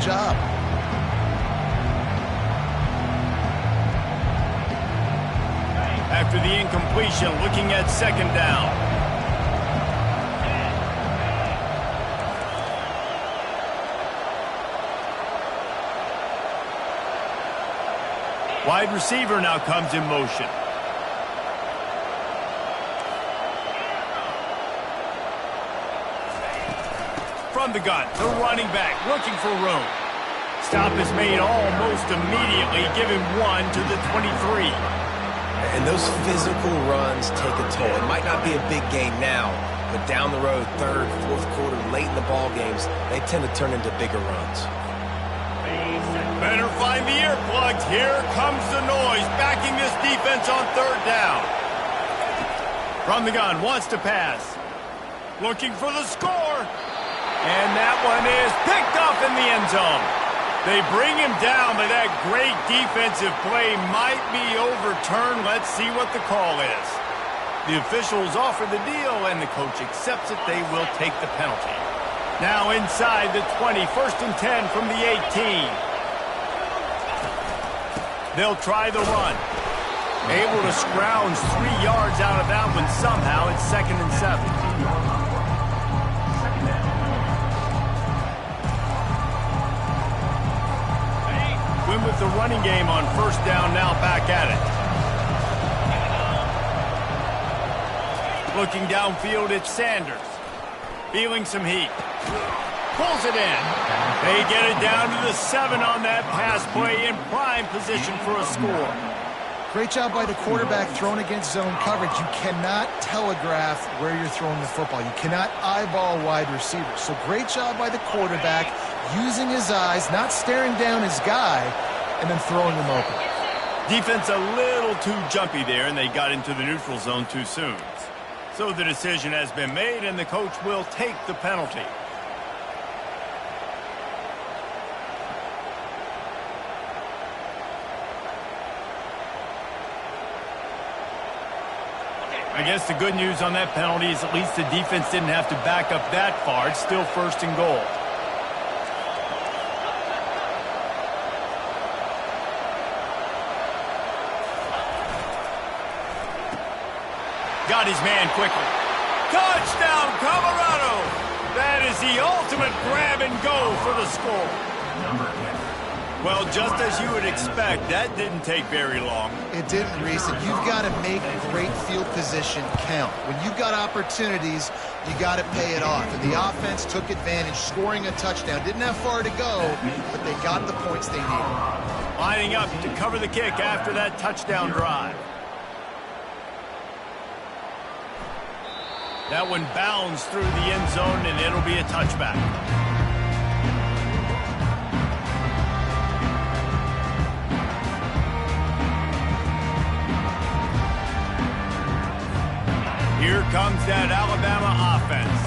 job. After the incompletion, looking at second down. Wide receiver now comes in motion. From the gun, the running back looking for room. Stop is made almost immediately, giving 1 to the 23. And those physical runs take a toll. It might not be a big game now, but down the road, third, fourth quarter, late in the ball games, they tend to turn into bigger runs. Better find the earplugs. Here comes the noise, backing this defense on third down. From the gun, wants to pass. Looking for the score. And that one is picked up in the end zone. They bring him down, but that great defensive play might be overturned. Let's see what the call is. The officials offer the deal, and the coach accepts it. They will take the penalty. Now inside the 20, 1st and 10 from the 18. They'll try the run. Able to scrounge 3 yards out of that one somehow. It's 2nd and 7. With the running game on 1st down, now back at it. Looking downfield, it's Sanders. Feeling some heat. Pulls it in. They get it down to the 7 on that pass play, in prime position for a score. Great job by the quarterback throwing against zone coverage. You cannot telegraph where you're throwing the football. You cannot eyeball wide receivers. So great job by the quarterback using his eyes, not staring down his guy, and then throwing him open. Defense a little too jumpy there, and they got into the neutral zone too soon. So the decision has been made, and the coach will take the penalty. I guess the good news on that penalty is at least the defense didn't have to back up that far. It's still 1st and goal. Got his man quickly. Touchdown, Colorado! That is the ultimate grab and go for the score. Well, just as you would expect, that didn't take very long. It didn't, Reese, and you've got to make great field position count. When you've got opportunities, you got to pay it off. And the offense took advantage, scoring a touchdown. Didn't have far to go, but they got the points they needed. Lining up to cover the kick after that touchdown drive. That one bounds through the end zone, and it'll be a touchback. Here comes that Alabama offense.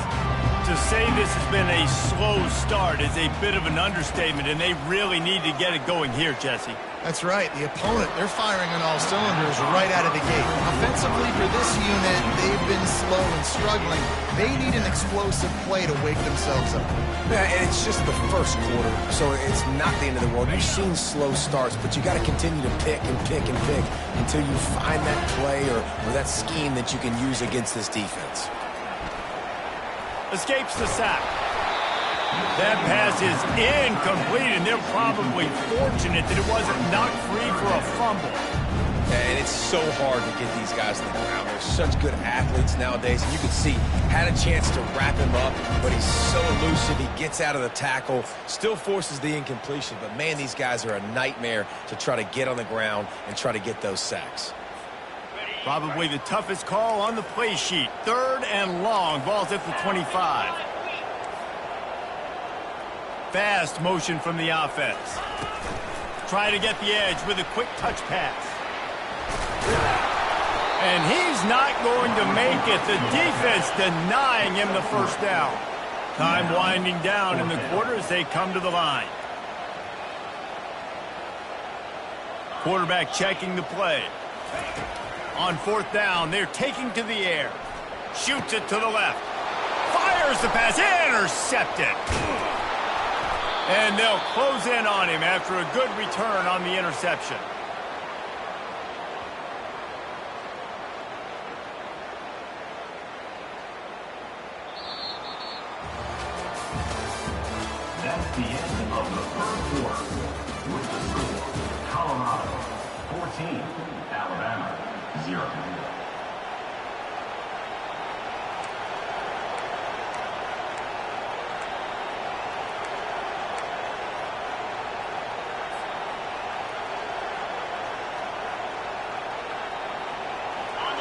To say this has been a slow start is a bit of an understatement, and they really need to get it going here, Jesse. That's right. The opponent, they're firing on all cylinders right out of the gate. Offensively for this unit, they've been slow and struggling. They need an explosive play to wake themselves up. Yeah, and it's just the first quarter, so it's not the end of the world. You've seen slow starts, but you got to continue to pick and pick and pick until you find that play or that scheme that you can use against this defense. Escapes the sack. That pass is incomplete, and they're probably fortunate that it wasn't knocked free for a fumble. And it's so hard to get these guys to the ground. They're such good athletes nowadays. And you can see, had a chance to wrap him up, but he's so elusive. He gets out of the tackle, still forces the incompletion. But, man, these guys are a nightmare to try to get on the ground and try to get those sacks. Probably the toughest call on the play sheet. 3rd and long. Ball's at the 25. Fast motion from the offense. Try to get the edge with a quick touch pass. And he's not going to make it. The defense denying him the 1st down. Time winding down in the quarter as they come to the line. Quarterback checking the play. On 4th down, they're taking to the air. Shoots it to the left. Fires the pass. Intercepted. And they'll close in on him after a good return on the interception. That's the end of the third quarter. With the score, Colorado 14, Alabama 0.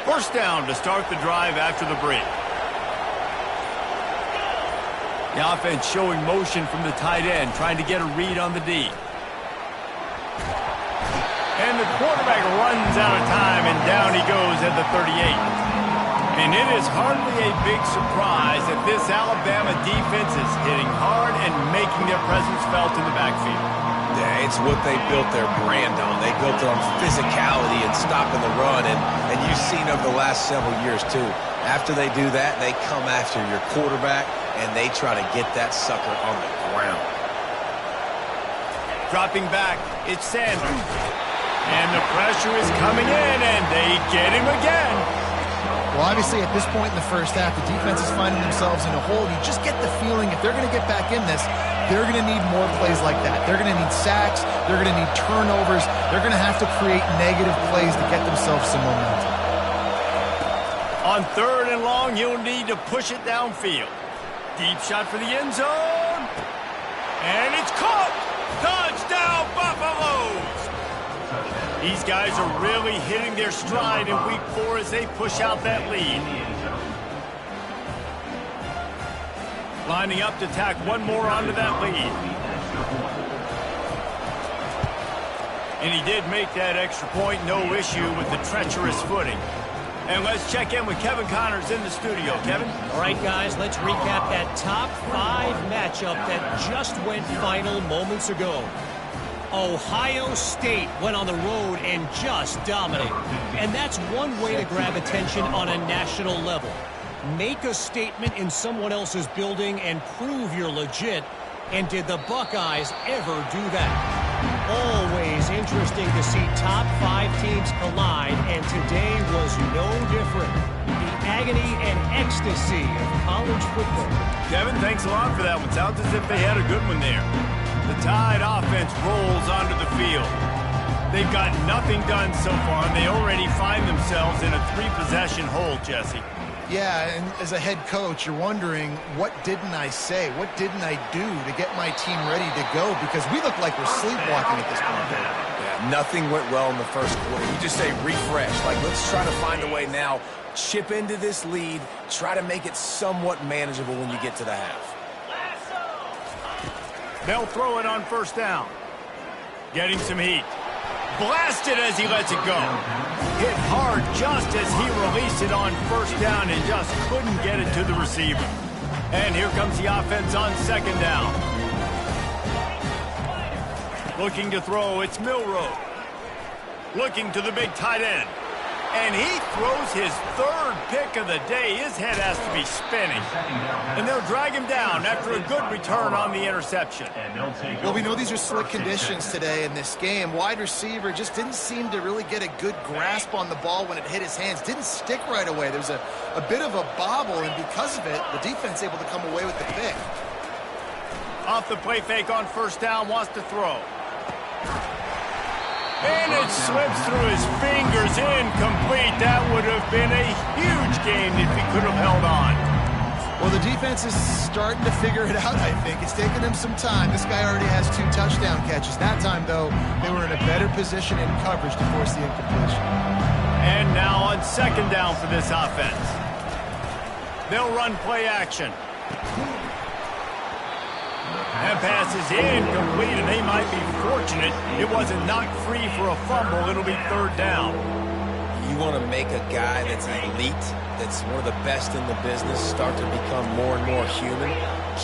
First down to start the drive after the break. The offense showing motion from the tight end, trying to get a read on the D. And the quarterback runs out of time, and down he goes at the 38. And it is hardly a big surprise that this Alabama defense is hitting hard and making their presence felt in the backfield. Yeah, it's what they built their brand on. They built it on physicality and stopping the run, and you've seen over the last several years, too. After they do that, they come after your quarterback, and they try to get that sucker on the ground. Dropping back, it's Sanders. And the pressure is coming in, and they get him again. Well, obviously, at this point in the first half, the defense is finding themselves in a hole. You just get the feeling if they're going to get back in this, they're going to need more plays like that. They're going to need sacks. They're going to need turnovers. They're going to have to create negative plays to get themselves some momentum. On third and long, you'll need to push it downfield. Deep shot for the end zone. And it's caught. Touchdown, Buffaloes. These guys are really hitting their stride in week 4 as they push out that lead. Lining up to tack one more onto that lead. And he did make that extra point, no issue with the treacherous footing. And let's check in with Kevin Connors in the studio. Kevin? All right, guys, let's recap that top 5 matchup that just went final moments ago. Ohio State went on the road and just dominated. And that's one way to grab attention on a national level. Make a statement in someone else's building and prove you're legit. And did the Buckeyes ever do that? Always interesting to see top 5 teams collide, and today was no different. The agony and ecstasy of college football. Kevin, thanks a lot for that one. Sounds as if they had a good one there. The Tide offense rolls onto the field. They've got nothing done so far, and they already find themselves in a 3-possession hole, Jesse. Yeah, and as a head coach, you're wondering, what didn't I say? What didn't I do to get my team ready to go? Because we look like we're sleepwalking at this point. Yeah, nothing went well in the first quarter. You just say refresh. Like, let's try to find a way now. Chip into this lead. Try to make it somewhat manageable when you get to the half. They'll throw it on first down. Getting some heat. Blasted as he lets it go. Hit hard just as he released it on first down and just couldn't get it to the receiver. And here comes the offense on second down. Looking to throw, it's Milroe. Looking to the big tight end. And he throws his 3rd pick of the day. His head has to be spinning. And they'll drag him down after a good return on the interception. Well, we know these are slick conditions today in this game. Wide receiver just didn't seem to really get a good grasp on the ball when it hit his hands. Didn't stick right away. There was a bit of a bobble, and because of it, the defense able to come away with the pick. Off the play fake on first down, wants to throw. And it slips through his fingers, incomplete. That would have been a huge game if he could have held on. Well, the defense is starting to figure it out, I think. It's taken him some time. This guy already has 2 touchdown catches. That time, though, they were in a better position in coverage to force the incompletion. And now on second down for this offense. They'll run play action. That pass is incomplete, and they might be fortunate it wasn't knocked free for a fumble. It'll be third down. You want to make a guy that's elite, that's one of the best in the business, start to become more and more human.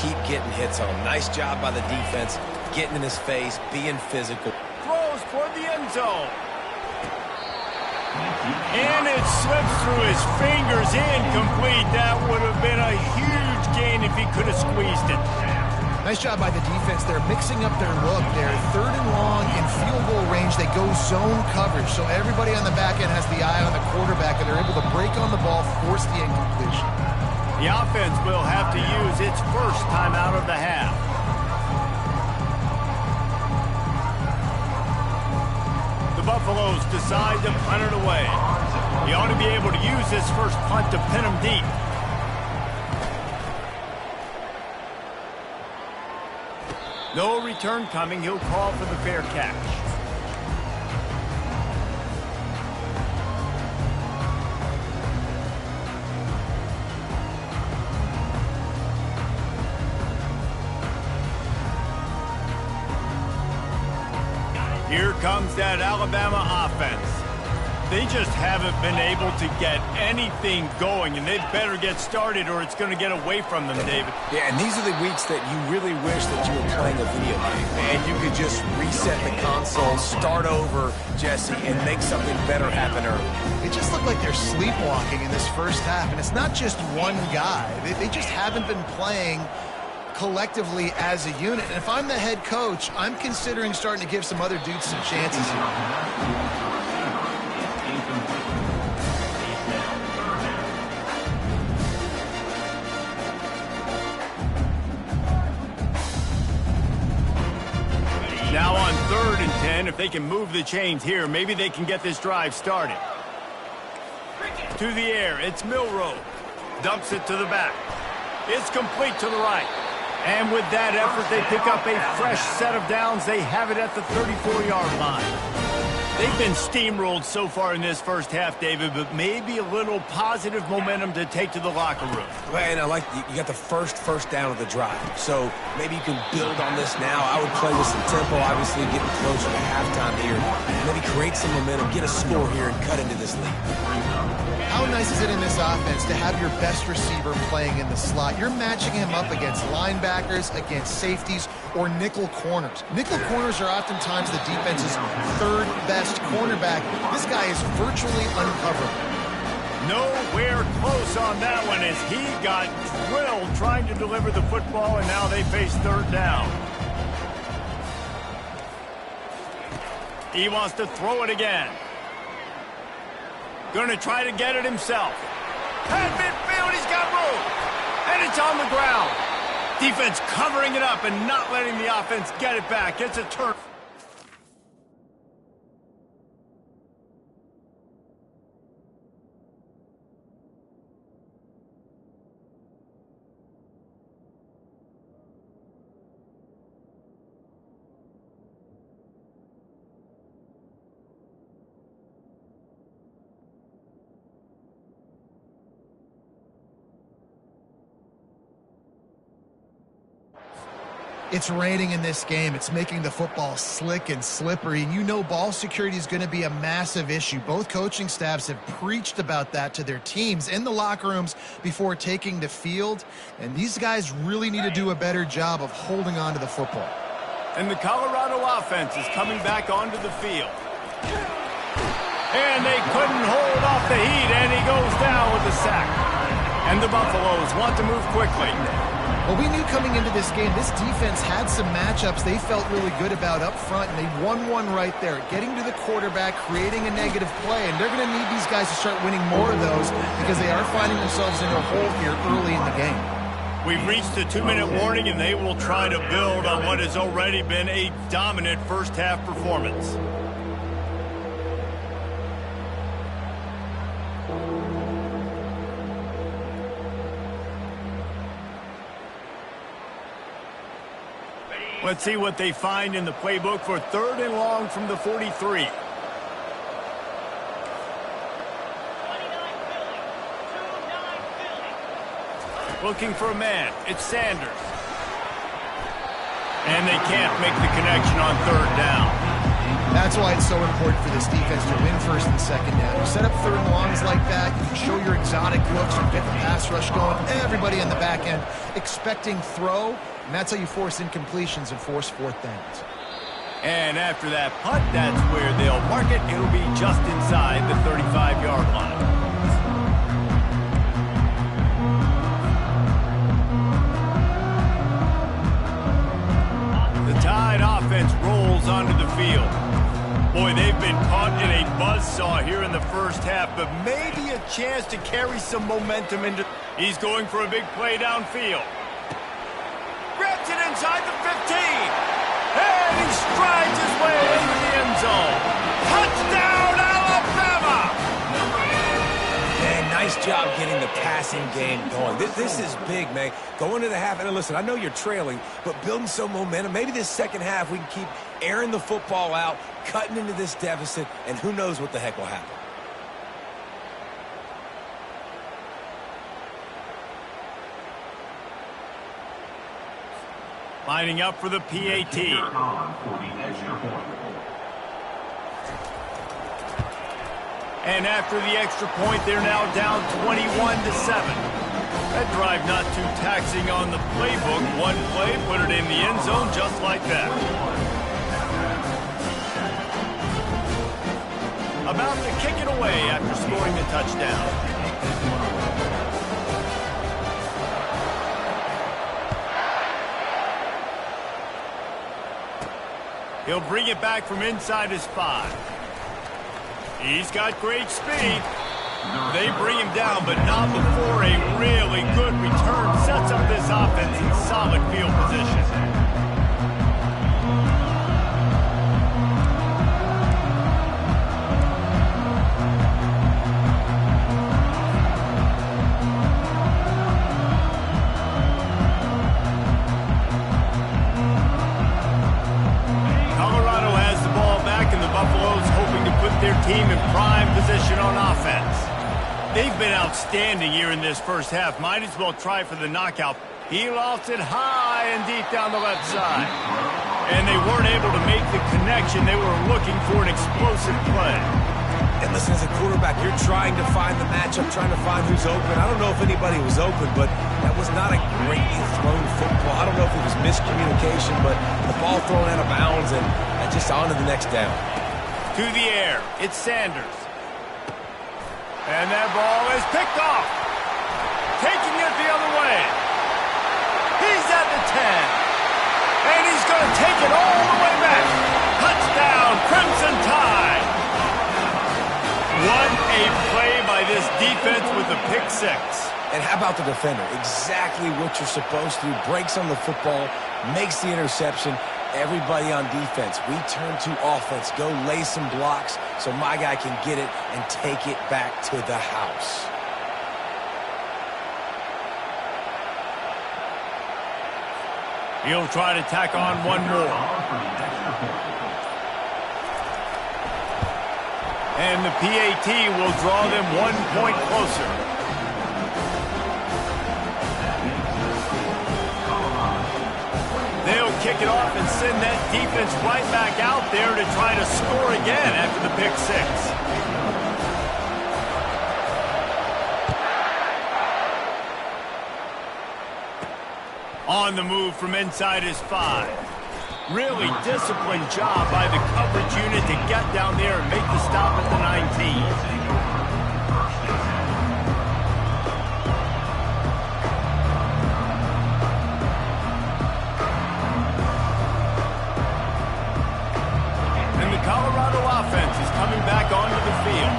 Keep getting hits on him. Nice job by the defense, getting in his face, being physical. Throws toward the end zone. And it slips through his fingers, incomplete. That would have been a huge gain if he could have squeezed it. Nice job by the defense. They're mixing up their look. They're 3rd and long in field goal range. They go zone coverage. So everybody on the back end has the eye on the quarterback, and they're able to break on the ball, force the incompletion. The offense will have to use its first timeout of the half. The Buffaloes decide to punt it away. He ought to be able to use this first punt to pin them deep. No return coming. He'll call for the fair catch. Here comes that Alabama offense. They just haven't been able to get anything going, and they better get started or it's going to get away from them, David. Yeah, and these are the weeks that you really wish that you were playing a video game, man. You could just reset the console, start over, Jesse, and make something better happen early. It just looked like they're sleepwalking in this first half, and it's not just one guy. They just haven't been playing collectively as a unit. And if I'm the head coach, I'm considering starting to give some other dudes some chances here. Now on 3rd and 10, if they can move the chains here, maybe they can get this drive started. To the air, it's Milroe. Dumps it to the back. It's complete to the right. And with that effort, they pick up a fresh set of downs. They have it at the 34-yard line. They've been steamrolled so far in this first half, David, but maybe a little positive momentum to take to the locker room. And I like you got the first down of the drive. So maybe you can build on this now. I would play with some tempo, obviously getting closer to halftime here. Maybe create some momentum, get a score here, and cut into this lead. How nice is it in this offense to have your best receiver playing in the slot? You're matching him up against linebackers, against safeties, or nickel corners. Nickel corners are oftentimes the defense's 3rd best cornerback. This guy is virtually uncoverable. Nowhere close on that one as he got drilled trying to deliver the football, and now they face 3rd down. He wants to throw it again. Going to try to get it himself. At midfield, he's got room. And it's on the ground. Defense covering it up and not letting the offense get it back. It's a turn. It's raining in this game. It's making the football slick and slippery. And you know ball security is going to be a massive issue. Both coaching staffs have preached about that to their teams in the locker rooms before taking the field. And these guys really need to do a better job of holding on to the football. And the Colorado offense is coming back onto the field. And they couldn't hold off the heat, and he goes down with a sack. And the Buffaloes want to move quickly. Well, we knew coming into this game, this defense had some matchups they felt really good about up front, and they won one right there, getting to the quarterback, creating a negative play, and they're going to need these guys to start winning more of those because they are finding themselves in a hole here early in the game. We've reached the 2-minute warning, and they will try to build on what has already been a dominant first-half performance. Let's see what they find in the playbook for 3rd and long from the 43. Looking for a man. It's Sanders. And they can't make the connection on 3rd down. That's why it's so important for this defense to win 1st and 2nd down. You set up 3rd and longs like that, you can show your exotic looks, you get the pass rush going, everybody on the back end expecting throw, and that's how you force incompletions and force 4th downs. And after that punt, that's where they'll mark it. It'll be just inside the 35-yard line. Riverside offense rolls onto the field. Boy, they've been caught in a buzzsaw here in the first half, but maybe a chance to carry some momentum into... He's going for a big play downfield. Grabs it inside the 15. And he strides his way into the end zone. Touchdown, Alabama! Man, nice job getting the passing game going. This is big, man. Go into the half, and listen, I know you're trailing, but building some momentum. Maybe this second half we can keep airing the football out, cutting into this deficit, and who knows what the heck will happen. Lining up for the PAT. And after the extra point, they're now down 21-7. That drive not too taxing on the playbook. One play, put it in the end zone just like that. About to kick it away after scoring the touchdown. He'll bring it back from inside his 5. He's got great speed. They bring him down, but not before a really good return sets up this offense in solid field position. Their team in prime position on offense. They've been outstanding here in this first half. Might as well try for the knockout. He lost it high and deep down the left side. And they weren't able to make the connection. They were looking for an explosive play. And listen, as a quarterback, you're trying to find the matchup, trying to find who's open. I don't know if anybody was open, but that was not a greatly thrown football. I don't know if it was miscommunication, but the ball thrown out of bounds and just on to the next down. To the air, it's Sanders. And that ball is picked off. Taking it the other way. He's at the 10. And he's going to take it all the way back. Touchdown, Crimson Tide. What a play by this defense with the pick 6. And how about the defender? Exactly what you're supposed to do. Breaks on the football, makes the interception. Everybody on defense, we turn to offense. Go lay some blocks so my guy can get it and take it back to the house. He'll try to tack on one more. And the PAT will draw them 1 point closer. They'll kick it off and send that defense right back out there to try to score again after the pick 6. On the move from inside his 5. Really disciplined job by the coverage unit to get down there and make the stop at the 19. Colorado offense is coming back onto the field.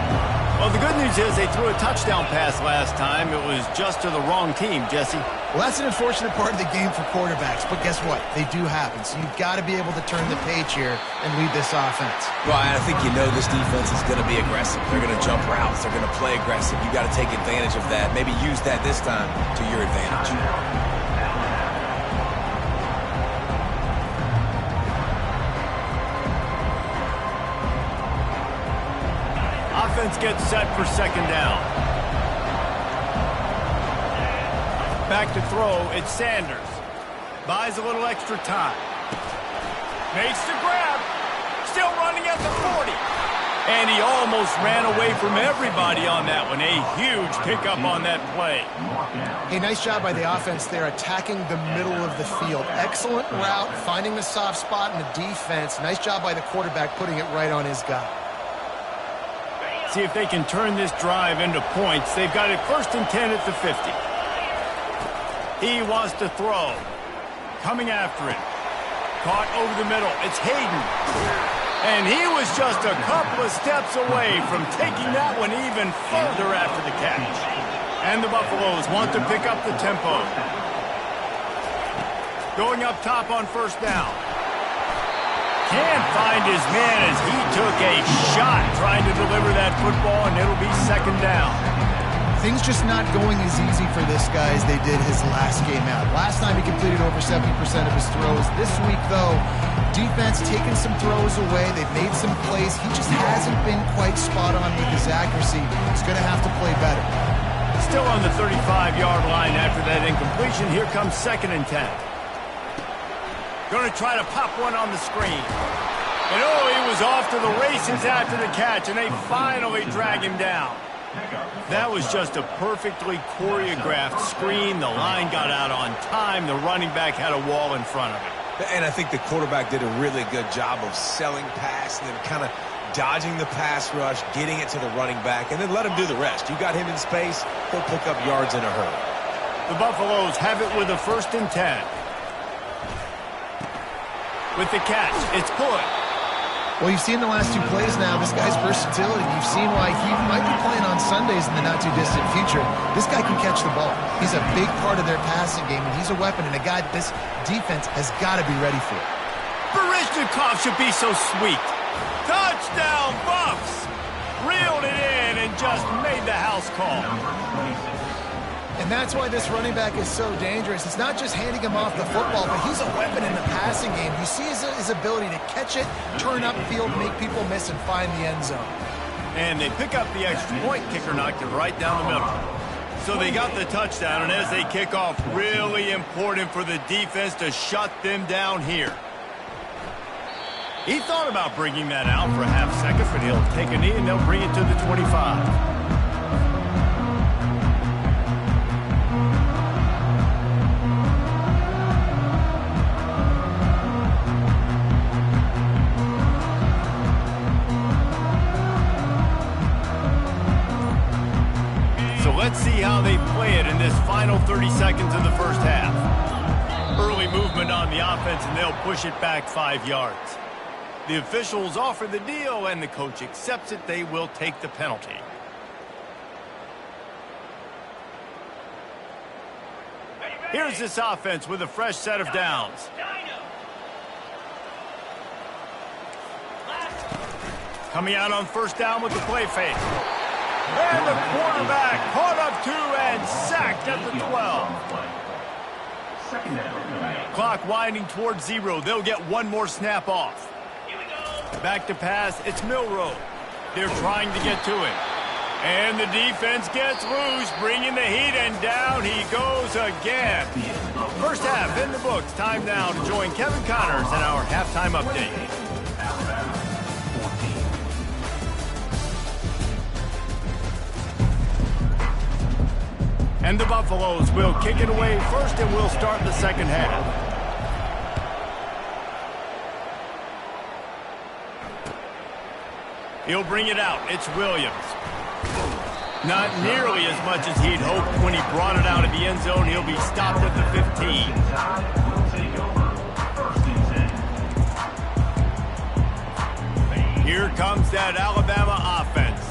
Well, the good news is they threw a touchdown pass last time. It was just to the wrong team, Jesse. Well, that's an unfortunate part of the game for quarterbacks, but guess what? They do happen, so you've got to be able to turn the page here and lead this offense. Ryan, I think you know this defense is going to be aggressive. They're going to jump routes. They're going to play aggressive. You got to take advantage of that. Maybe use that this time to your advantage. Offense gets set for second down. Back to throw, it's Sanders. Buys a little extra time. Makes the grab. Still running at the 40. And he almost ran away from everybody on that one. A huge pickup on that play. Hey, nice job by the offense there, attacking the middle of the field. Excellent route, finding the soft spot in the defense. Nice job by the quarterback putting it right on his guy. See if they can turn this drive into points. They've got it 1st and 10 at the 50. He wants to throw. Coming after it. Caught over the middle. It's Hayden. And he was just a couple of steps away from taking that one even further after the catch. And the Buffaloes want to pick up the tempo. Going up top on first down. Can't find his man as he took a shot trying to deliver that football, and it'll be second down. Things just not going as easy for this guy as they did his last game out. Last time he completed over 70% of his throws. This week, though, defense taking some throws away. They've made some plays. He just hasn't been quite spot on with his accuracy. He's going to have to play better. Still on the 35-yard line after that incompletion. Here comes 2nd and 10. Going to try to pop one on the screen. And oh, he was off to the races after the catch, and they finally drag him down. That was just a perfectly choreographed screen. The line got out on time. The running back had a wall in front of it. And I think the quarterback did a really good job of selling pass and then kind of dodging the pass rush, getting it to the running back, and then let him do the rest. You got him in space, he'll pick up yards in a hurry. The Buffaloes have it with a 1st and 10. With the catch, it's Hood. Well, you've seen the last 2 plays now, this guy's versatility. You've seen why he might be playing on Sundays in the not-too-distant future. This guy can catch the ball. He's a big part of their passing game, and he's a weapon and a guy this defense has got to be ready for. Barishnikov should be so sweet. Touchdown, Buffs! Reeled it in and just made the house call. And that's why this running back is so dangerous. It's not just handing him off the football, but he's a weapon in the passing game. You see his ability to catch it, turn upfield, make people miss, and find the end zone. And they pick up the extra point. Kicker knocked it right down the middle. So they got the touchdown, and as they kick off, really important for the defense to shut them down here. He thought about bringing that out for a half second, but he'll take a knee, and they'll bring it to the 25. Let's see how they play it in this final 30 seconds of the first half. Early movement on the offense, and they'll push it back 5 yards. The officials offer the deal, and the coach accepts it. They will take the penalty. Here's this offense with a fresh set of downs. Coming out on first down with the play fake. And the quarterback caught up 2 and sacked at the 12. Clock winding towards 0. They'll get one more snap off. Back to pass. It's Milroe. They're trying to get to it. And the defense gets loose, bringing the heat, and down he goes again. First half in the books. Time now to join Kevin Connors in our halftime update. And the Buffaloes will kick it away first, and we'll start the second half. He'll bring it out. It's Williams. Not nearly as much as he'd hoped when he brought it out of the end zone. He'll be stopped at the 15. Here comes that Alabama offense.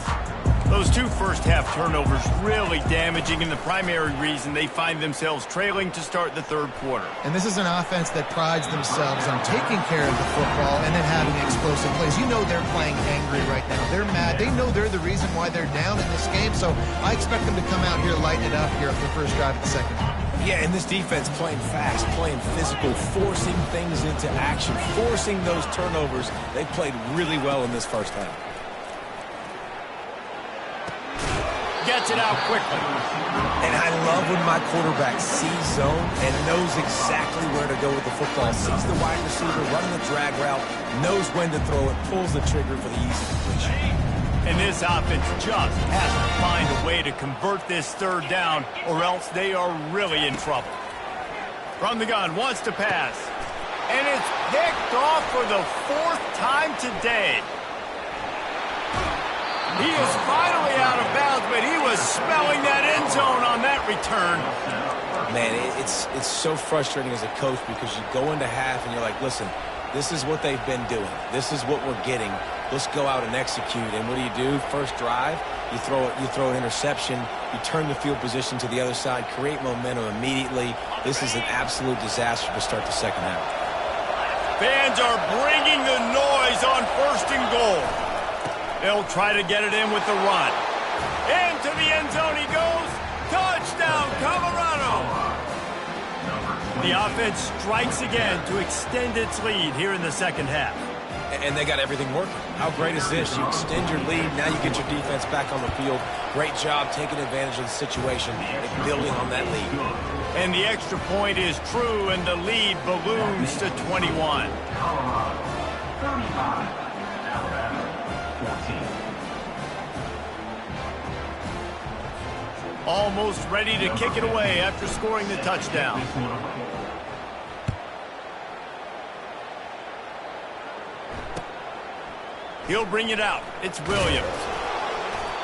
Those 2 first-half turnovers really damaging, and the primary reason they find themselves trailing to start the third quarter. And this is an offense that prides themselves on taking care of the football and then having explosive plays. You know they're playing angry right now. They're mad. They know they're the reason why they're down in this game, so I expect them to come out here, lighten it up here at the first drive of the second. Yeah, and this defense playing fast, playing physical, forcing things into action, forcing those turnovers. They played really well in this first half. Gets it out quickly. And I love when my quarterback sees zone and knows exactly where to go with the football. Sees the wide receiver running the drag route, knows when to throw it, pulls the trigger for the easy completion. And this offense just has to find a way to convert this third down, or else they are really in trouble. From the gun, wants to pass. And it's picked off for the 4th time today. He is finally out of bounds, but he was smelling that end zone on that return. Man, it's so frustrating as a coach because you go into half and you're like, listen, this is what they've been doing. This is what we're getting. Let's go out and execute. And what do? First drive, you throw an interception, you turn the field position to the other side, create momentum immediately. This is an absolute disaster to start the second half. Fans are bringing the noise on 1st and goal. They'll try to get it in with the run. Into the end zone he goes. Touchdown, Colorado! The offense strikes again to extend its lead here in the second half. And they got everything working. How great is this? You extend your lead, now you get your defense back on the field. Great job taking advantage of the situation and building on that lead. And the extra point is true, and the lead balloons to 21. Colorado, 35. Alabama, 14. Almost ready to kick it away after scoring the touchdown. He'll bring it out. It's Williams.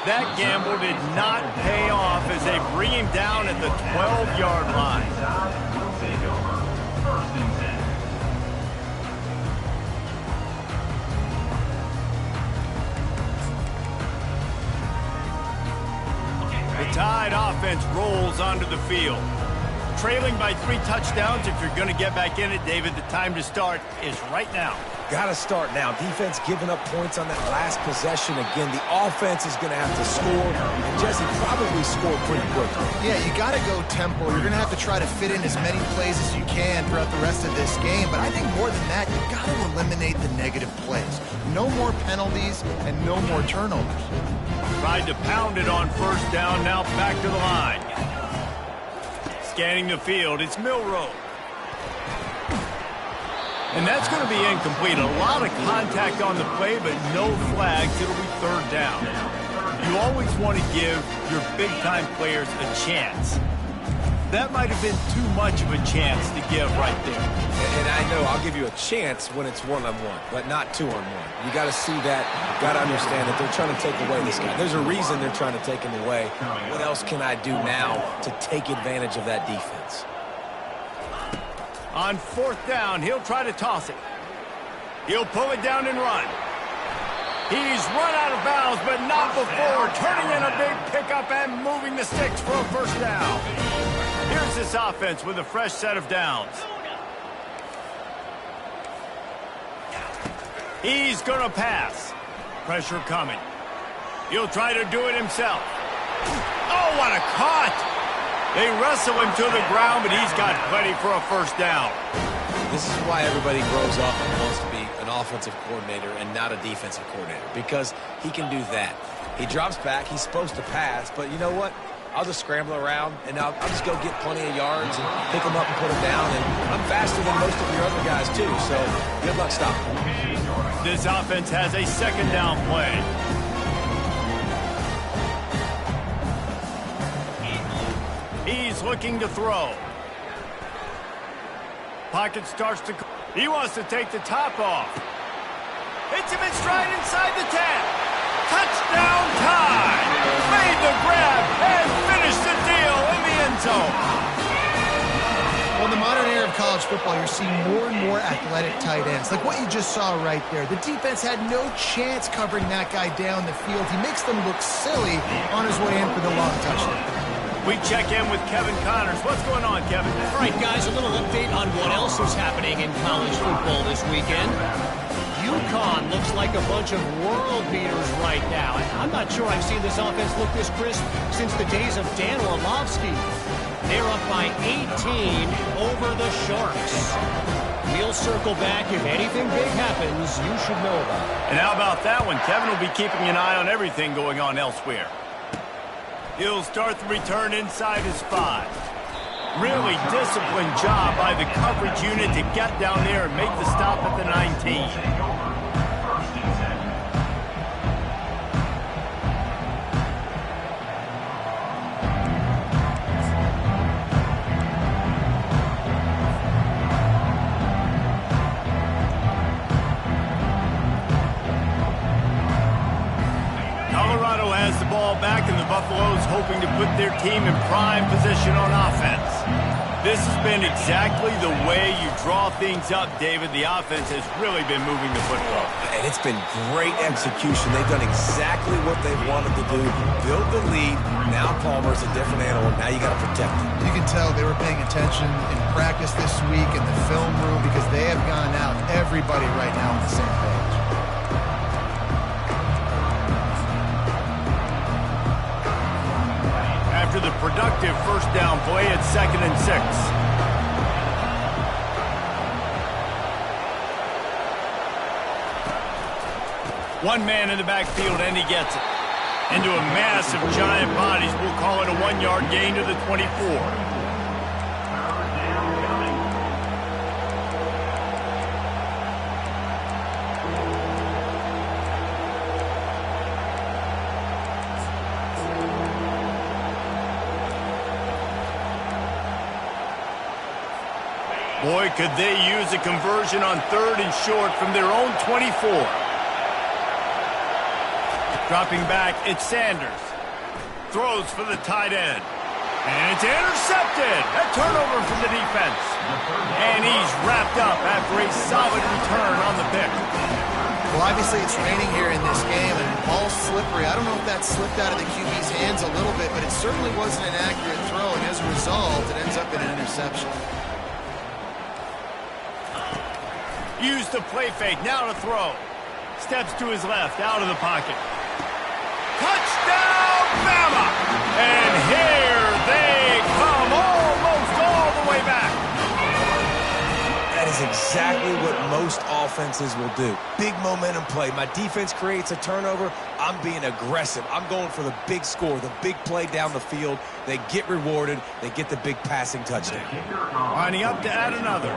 That gamble did not pay off as they bring him down at the 12-yard line. Will take over. 1st and 10. The Tide offense rolls onto the field. Trailing by 3 touchdowns. If you're going to get back in it, David, the time to start is right now. Got to start now. Defense giving up points on that last possession. Again, the offense is going to have to score, and Jesse probably scored pretty quickly. Yeah, you got to go tempo. You're going to have to try to fit in as many plays as you can throughout the rest of this game. But I think more than that, you got to eliminate the negative plays. No more penalties and no more turnovers. Tried to pound it on 1st down, now back to the line. Scanning the field, it's Milroe. And that's going to be incomplete. A lot of contact on the play, but no flags. It'll be 3rd down. You always want to give your big-time players a chance. That might have been too much of a chance to give right there. And I know I'll give you a chance when it's one-on-one, but not two-on-one. You got to see that. You got to understand that they're trying to take away this guy. There's a reason they're trying to take him away. What else can I do now to take advantage of that defense? On 4th down, he'll try to toss it. He'll pull it down and run. He's run out of bounds, but not before turning in a big pickup and moving the sticks for a 1st down. Here's this offense with a fresh set of downs. He's going to pass. Pressure coming. He'll try to do it himself. Oh, what a cut! They wrestle him to the ground, but he's got plenty for a 1st down. This is why everybody grows up and wants to be an offensive coordinator and not a defensive coordinator, because he can do that. He drops back. He's supposed to pass, but you know what? I'll just scramble around, and I'll just go get plenty of yards and pick them up and put them down. And I'm faster than most of your other guys, too, so good luck stopping me. This offense has a 2nd down play. He's looking to throw. Pocket starts to... He wants to take the top off. Hits him in stride inside the 10. Touchdown Tide! Made the grab and finished the deal in the end zone. Well, in the modern era of college football, you're seeing more and more athletic tight ends. Like what you just saw right there. The defense had no chance covering that guy down the field. He makes them look silly on his way in for the long touchdown. We check in with Kevin Connors. What's going on, Kevin? All right, guys, a little update on what else is happening in college football this weekend. UConn looks like a bunch of world beaters right now. I'm not sure I've seen this offense look this crisp since the days of Dan Orlovsky. They're up by 18 over the Sharks. We'll circle back. If anything big happens, you should know about it. And how about that one? Kevin will be keeping an eye on everything going on elsewhere. He'll start the return inside his 5. Really disciplined job by the coverage unit to get down there and make the stop at the 19. Colorado has the ball back, and the Buffaloes hoping to put their team in prime position on offense. This has been exactly the way you draw things up, David. The offense has really been moving the football. And it's been great execution. They've done exactly what they wanted to do. Build the lead. Now Palmer's a different animal. Now you got to protect him. You can tell they were paying attention in practice this week in the film room because they have gone out, everybody right now on the same page. After the productive first down play at 2nd and 6. One man in the backfield, and he gets it. Into a mass of giant bodies. We'll call it a 1-yard gain to the 24. Boy, could they use a conversion on 3rd and short from their own 24. Dropping back, it's Sanders. Throws for the tight end. And it's intercepted. A turnover from the defense. And he's wrapped up after a solid return on the pick. Well, obviously it's raining here in this game, and the ball's slippery. I don't know if that slipped out of the QB's hands a little bit, but it certainly wasn't an accurate throw, and as a result, it ends up in an interception. Use the play fake, now to throw. Steps to his left, out of the pocket. Touchdown, Bama! And here they come, almost all the way back. That is exactly what most offenses will do. Big momentum play. My defense creates a turnover. I'm being aggressive. I'm going for the big score, the big play down the field. They get rewarded. They get the big passing touchdown. Lining up to add another.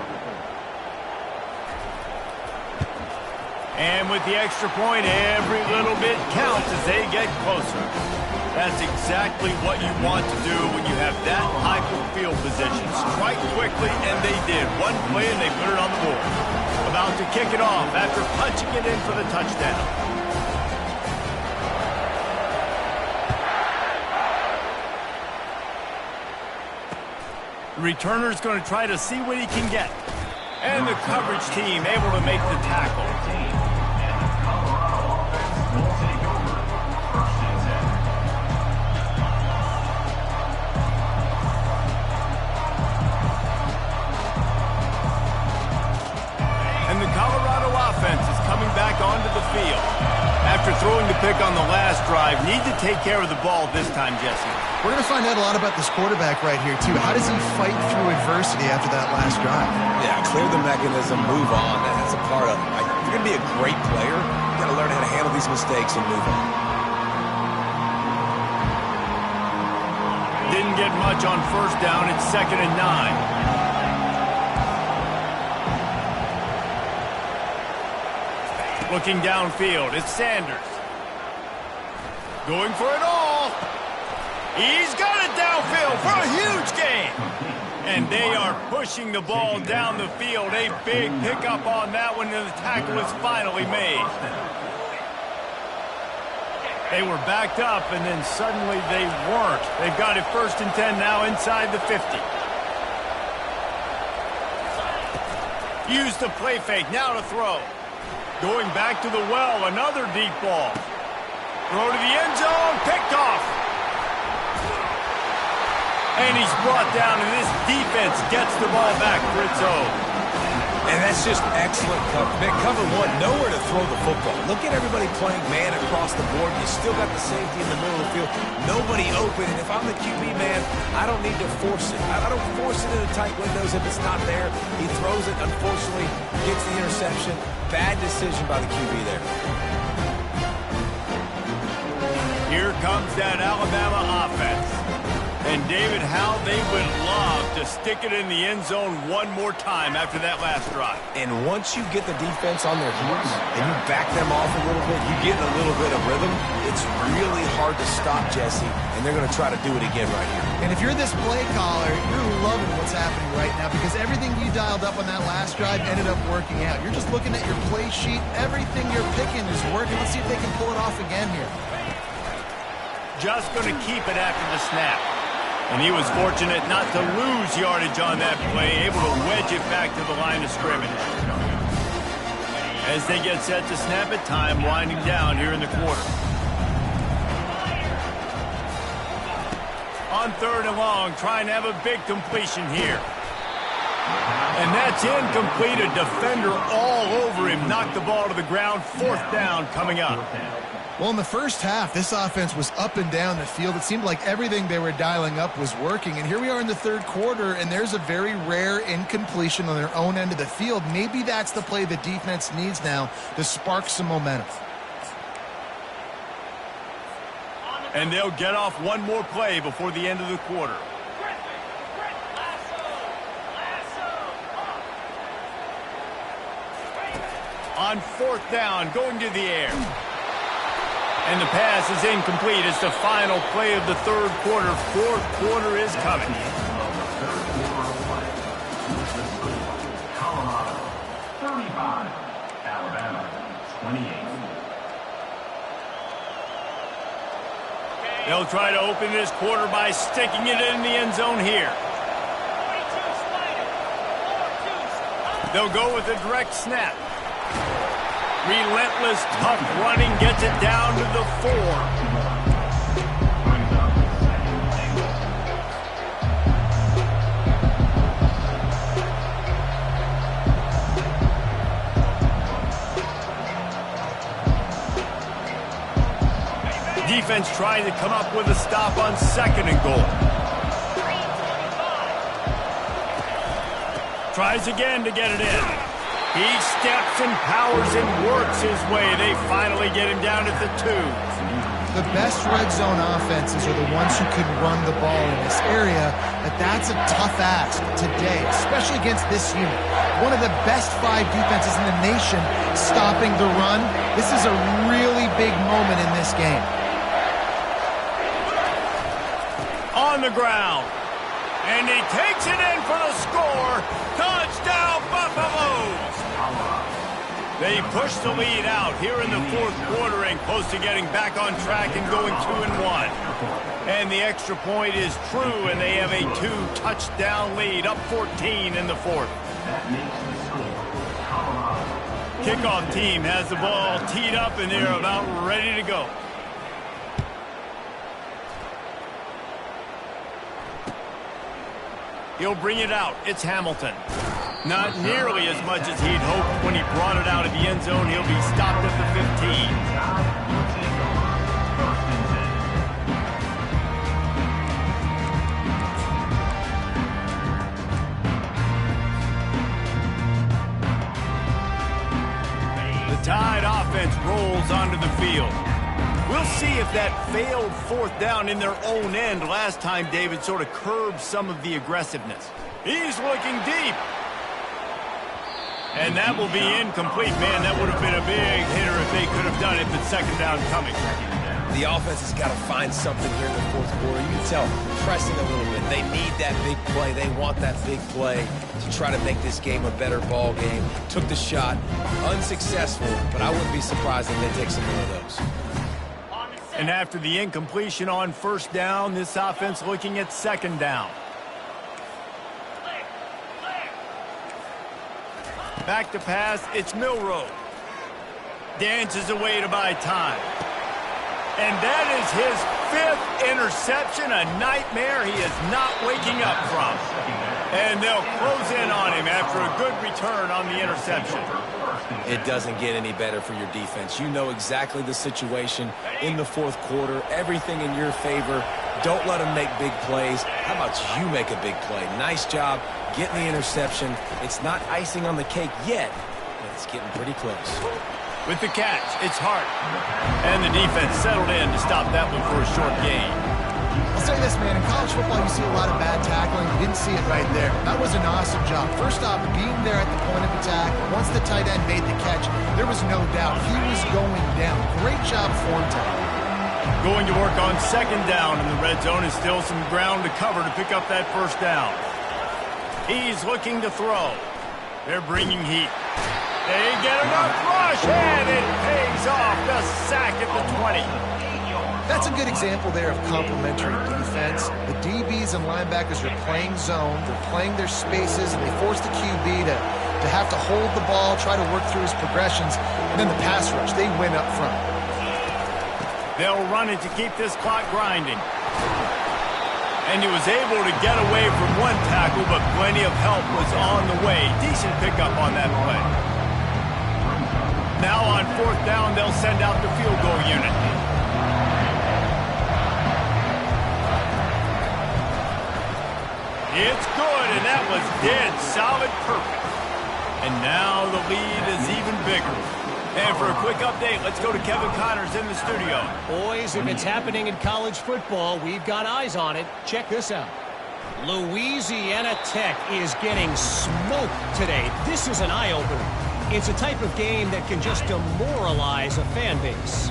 And with the extra point, every little bit counts as they get closer. That's exactly what you want to do when you have that type of field position. Strike quickly, and they did. One play, and they put it on the board. About to kick it off after punching it in for the touchdown. The returner's going to try to see what he can get. And the coverage team able to make the tackle. And the Colorado offense is coming back onto the field. After throwing the pick on the last drive, need to take care of the ball this time, Jesse. We're going to find out a lot about this quarterback right here, too. How does he fight through adversity after that last drive? Yeah, clear the mechanism, move on. That's a part of it. Like, if you're going to be a great player, you got to learn how to handle these mistakes and move on. Didn't get much on first down. It's 2nd and 9. Looking downfield, it's Sanders. Going for it all. He's got it downfield for a huge gain. And they are pushing the ball down the field. A big pickup on that one, and the tackle is finally made. They were backed up, and then suddenly they weren't. They've got it 1st and 10 now inside the 50. Use the play fake, now to throw. Going back to the well, another deep ball. Throw to the end zone, picked off. And he's brought down, and this defense gets the ball back for its own. And that's just excellent cover. Cover one, nowhere to throw the football. Look at everybody playing man across the board. You still got the safety in the middle of the field. Nobody open, and if I'm the QB man, I don't need to force it. I don't force it into tight windows if it's not there. He throws it, unfortunately, gets the interception. Bad decision by the QB there. Here comes that Alabama offense. And, David, how they would love to stick it in the end zone one more time after that last drive. And once you get the defense on their heels and you back them off a little bit, you get a little bit of rhythm, it's really hard to stop, Jesse, and they're going to try to do it again right here. And if you're this play caller, you're loving what's happening right now because everything you dialed up on that last drive ended up working out. You're just looking at your play sheet. Everything you're picking is working. Let's see if they can pull it off again here. Just going to keep it after the snap. And he was fortunate not to lose yardage on that play, able to wedge it back to the line of scrimmage. As they get set to snap it, time winding down here in the quarter. On 3rd and long, trying to have a big completion here. And that's incomplete. A defender all over him. Knocked the ball to the ground. 4th down coming up. Well, in the first half, this offense was up and down the field. It seemed like everything they were dialing up was working. And here we are in the 3rd quarter, and there's a very rare incompletion on their own end of the field. Maybe that's the play the defense needs now to spark some momentum. And they'll get off one more play before the end of the quarter. On 4th down, going to the air. And the pass is incomplete. It's the final play of the 3rd quarter. 4th quarter is coming. Colorado 35, Alabama 28. They'll try to open this quarter by sticking it in the end zone here. They'll go with a direct snap. Relentless, tough running gets it down to the 4. Defense trying to come up with a stop on 2nd and goal. Tries again to get it in. He steps and powers and works his way. They finally get him down at the 2. The best red zone offenses are the ones who can run the ball in this area, but that's a tough ask today, especially against this unit. One of the best 5 defenses in the nation stopping the run. This is a really big moment in this game. On the ground. And he takes it in for the score. Touchdown, Buffalo! They push the lead out here in the 4th quarter and close to getting back on track and going 2-1. And the extra point is true, and they have a 2-touchdown lead, up 14 in the 4th. Kickoff team has the ball teed up, and they're about ready to go. He'll bring it out. It's Hamilton. Not nearly as much as he'd hoped when he brought it out of the end zone. He'll be stopped at the 15. The Tide offense rolls onto the field. We'll see if that failed 4th down in their own end last time David sort of curbed some of the aggressiveness. He's looking deep. And that will be incomplete. Man, that would have been a big hitter if they could have done it, but 2nd down coming. The offense has got to find something here in the 4th quarter. You can tell, pressing a little bit. They need that big play. They want that big play to try to make this game a better ball game. Took the shot, unsuccessful, but I wouldn't be surprised if they take some more of those. And after the incompletion on 1st down, this offense looking at 2nd down. Back to pass, it's Milroe. Dances away to buy time. And that is his 5th interception, a nightmare he is not waking up from. And they'll close in on him after a good return on the interception. It doesn't get any better for your defense. You know exactly the situation in the 4th quarter. Everything in your favor. Don't let them make big plays. How about you make a big play? Nice job getting the interception. It's not icing on the cake yet, but it's getting pretty close. With the catch, it's Hart. And the defense settled in to stop that one for a short gain. I'll say this, man, in college football you see a lot of bad tackling. You didn't see it right there. That was an awesome job. First off, being there at the point of attack. Once the tight end made the catch, there was no doubt he was going down. Great job for him today. Going to work on 2nd down in the red zone is still some ground to cover to pick up that 1st down. He's looking to throw. They're bringing heat. They get enough rush, and it pays off. The sack at the 20. That's a good example there of complementary defense. The DBs and linebackers are playing zone, they're playing their spaces, and they force the QB to have to hold the ball, try to work through his progressions, and then the pass rush, they win up front. They'll run it to keep this clock grinding. And he was able to get away from one tackle, but plenty of help was on the way. Decent pickup on that play. Now on 4th down, they'll send out the field goal unit. It's good, and that was dead solid perfect. And now the lead is even bigger. And for a quick update, let's go to Kevin Connors in the studio. Boys, if it's happening in college football, we've got eyes on it. Check this out. Louisiana Tech is getting smoked today. This is an eye-opener. It's a type of game that can just demoralize a fan base.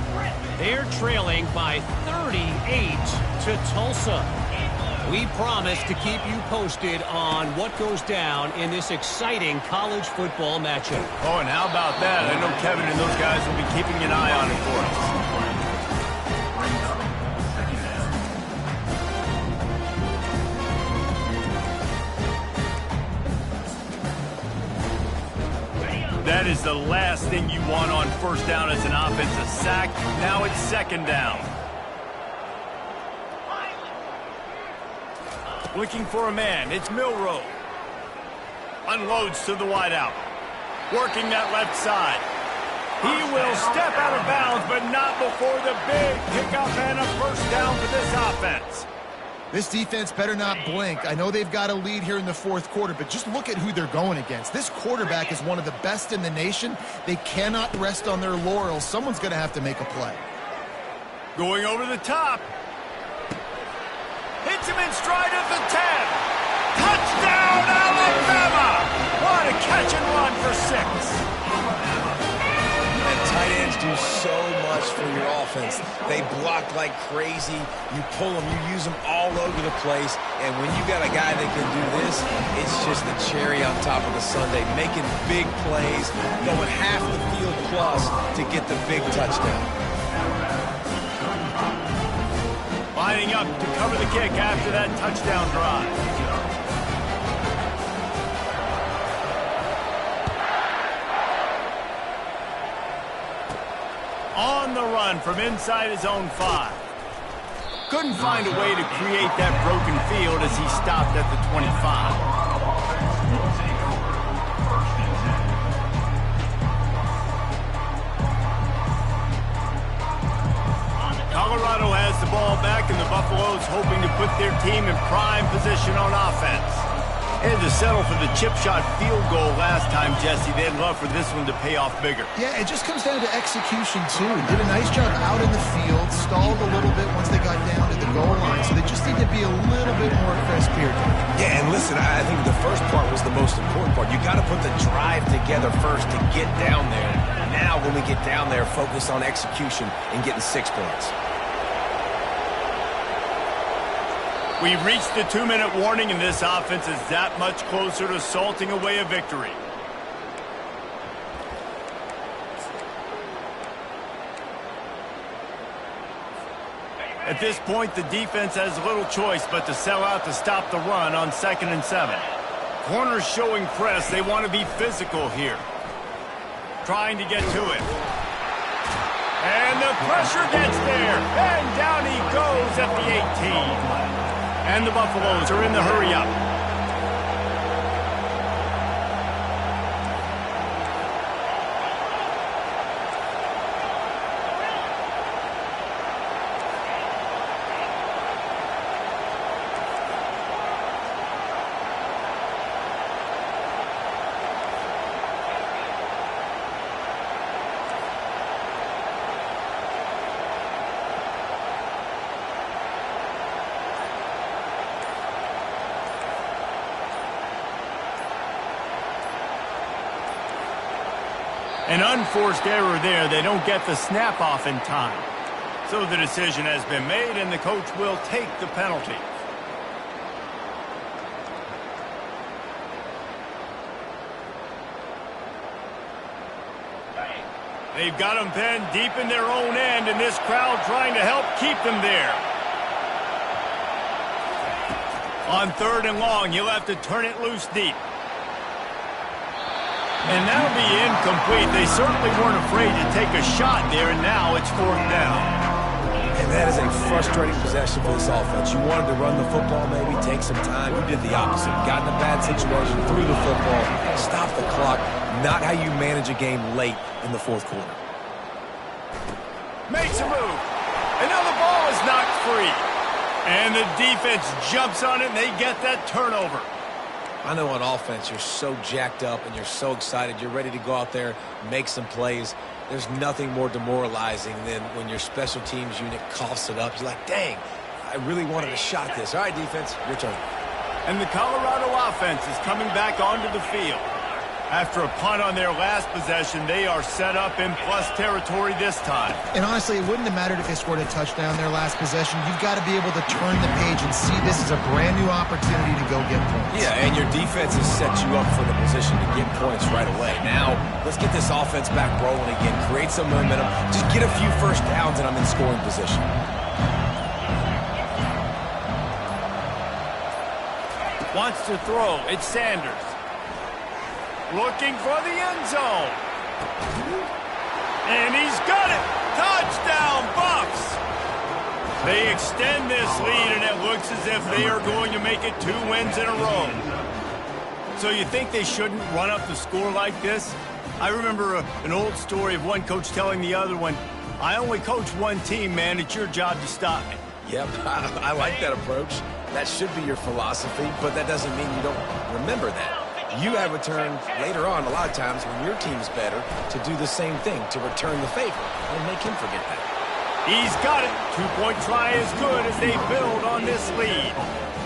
They're trailing by 38 to Tulsa. We promise to keep you posted on what goes down in this exciting college football matchup. Oh, and how about that? I know Kevin and those guys will be keeping an eye on it for us. That is the last thing you want on 1st down as an offensive sack. Now it's 2nd down. Looking for a man. It's Milroe. Unloads to the wideout. Working that left side. He will step out of bounds, but not before the big pickup and a 1st down for this offense. This defense better not blink. I know they've got a lead here in the 4th quarter, but just look at who they're going against. This quarterback is one of the best in the nation. They cannot rest on their laurels. Someone's going to have to make a play. Going over the top. Hits him in stride at the 10. Touchdown, Alabama! What a catch and run for 6. And tight ends do so much for your offense. They block like crazy. You pull them, you use them all over the place. And when you got a guy that can do this, it's just the cherry on top of the sundae, making big plays, going half the field plus to get the big touchdown. Lining up to cover the kick after that touchdown drive. On the run from inside his own 5. Couldn't find a way to create that broken field as he stopped at the 25. Colorado has the ball back, and the Buffaloes hoping to put their team in prime position on offense. They had to settle for the chip shot field goal last time, Jesse. They'd love for this one to pay off bigger. Yeah, it just comes down to execution, too. Did a nice job out in the field, stalled a little bit once they got down to the goal line, so they just need to be a little bit more crisp here. Yeah, and listen, I think the first part was the most important part. You got to put the drive together first to get down there. Now, when we get down there, focus on execution and getting 6 points. We've reached the 2-minute warning, and this offense is that much closer to salting away a victory. At this point, the defense has little choice but to sell out to stop the run on 2nd and 7. Corners showing press. They want to be physical here. Trying to get to it. And the pressure gets there. And down he goes at the 18. And the Buffaloes are in the hurry-up. An unforced error there. They don't get the snap off in time. So the decision has been made, and the coach will take the penalty. They've got them pinned deep in their own end, and this crowd trying to help keep them there. On 3rd and long, he'll have to turn it loose deep. And that'll be incomplete. They certainly weren't afraid to take a shot there, and now it's 4th down. And that is a frustrating possession for this offense. You wanted to run the football, maybe take some time. You did the opposite. Got in a bad situation, threw the football, stopped the clock. Not how you manage a game late in the 4th quarter. Makes a move. And now the ball is knocked free. And the defense jumps on it, and they get that turnover. I know on offense you're so jacked up and you're so excited. You're ready to go out there, make some plays. There's nothing more demoralizing than when your special teams unit coughs it up. You're like, dang, I really wanted a shot at this. All right, defense, your turn. And the Colorado offense is coming back onto the field. After a punt on their last possession, they are set up in plus territory this time. And honestly, it wouldn't have mattered if they scored a touchdown their last possession. You've got to be able to turn the page and see this as a brand new opportunity to go get points. Yeah, and your defense has set you up for the position to get points right away. Now, let's get this offense back rolling again, create some momentum, just get a few first downs, and I'm in scoring position. Wants to throw. It's Sanders. Looking for the end zone. And he's got it. Touchdown, Bucks. They extend this lead, and it looks as if they are going to make it 2 wins in a row. So you think they shouldn't run up the score like this? I remember an old story of one coach telling the other one, I only coach one team, man. It's your job to stop me. Yep, I like that approach. That should be your philosophy, but that doesn't mean you don't remember that. You have a turn later on, a lot of times, when your team's better, to do the same thing, to return the favor, and make him forget that. He's got it. 2-point try is good as they build on this lead.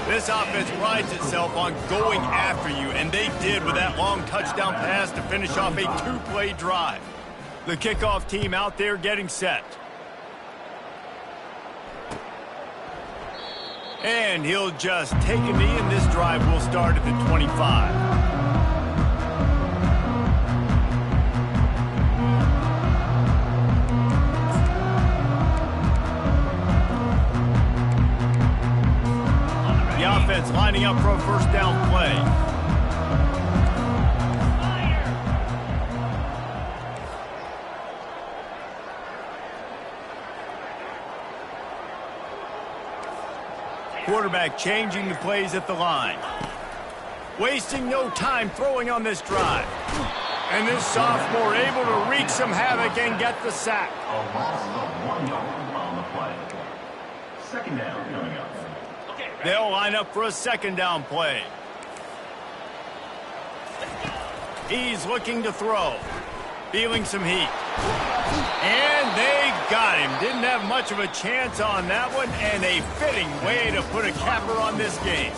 This offense prides itself on going after you, and they did with that long touchdown pass to finish off a 2-play drive. The kickoff team out there getting set. And he'll just take a knee, and this drive will start at the 25. Offense lining up for a first down play. Quarterback changing the plays at the line. Wasting no time throwing on this drive. And this sophomore able to wreak some havoc and get the sack. A loss of 1 yard on the play. 2nd down coming up. They'll line up for a 2nd down play. He's looking to throw. Feeling some heat. And they got him. Didn't have much of a chance on that one, and a fitting way to put a capper on this game.